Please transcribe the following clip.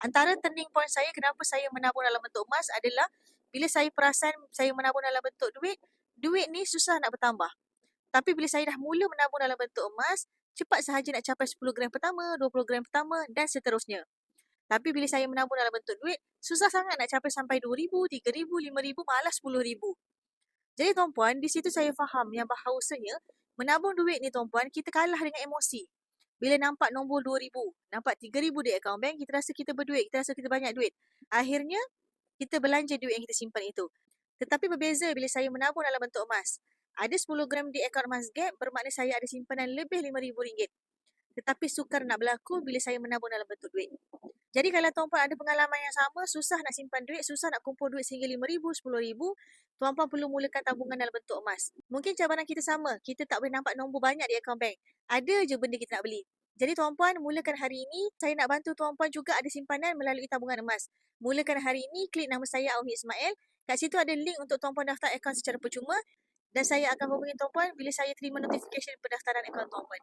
Antara turning point saya kenapa saya menabung dalam bentuk emas adalah bila saya perasan saya menabung dalam bentuk duit, duit ni susah nak bertambah. Tapi bila saya dah mula menabung dalam bentuk emas, cepat sahaja nak capai 10 gram pertama, 20 gram pertama dan seterusnya. Tapi bila saya menabung dalam bentuk duit, susah sangat nak capai sampai 2,000, 3,000, 5,000, malah 10,000. Jadi tuan-puan, di situ saya faham yang bahawasanya menabung duit ni tuan-puan, kita kalah dengan emosi. Bila nampak nombor 2,000, nampak 3,000 di akaun bank, kita rasa kita berduit, kita rasa kita banyak duit. Akhirnya, kita belanja duit yang kita simpan itu. Tetapi berbeza bila saya menabung dalam bentuk emas. Ada 10 gram di akaun emas Gap, bermakna saya ada simpanan lebih RM5,000. Tetapi sukar nak berlaku bila saya menabung dalam bentuk duit. Jadi kalau tuan-puan ada pengalaman yang sama, susah nak simpan duit, susah nak kumpul duit sehingga RM5,000, RM10,000, tuan-puan perlu mulakan tabungan dalam bentuk emas. Mungkin cabaran kita sama, kita tak boleh nampak nombor banyak di akaun bank. Ada je benda kita nak beli. Jadi tuan-puan, mulakan hari ini, saya nak bantu tuan-puan juga ada simpanan melalui tabungan emas. Mulakan hari ini, klik nama saya Auhi Ismail. Kat situ ada link untuk tuan-puan daftar akaun secara percuma dan saya akan hubungi tuan-puan bila saya terima notification pendaftaran akaun tuan-puan.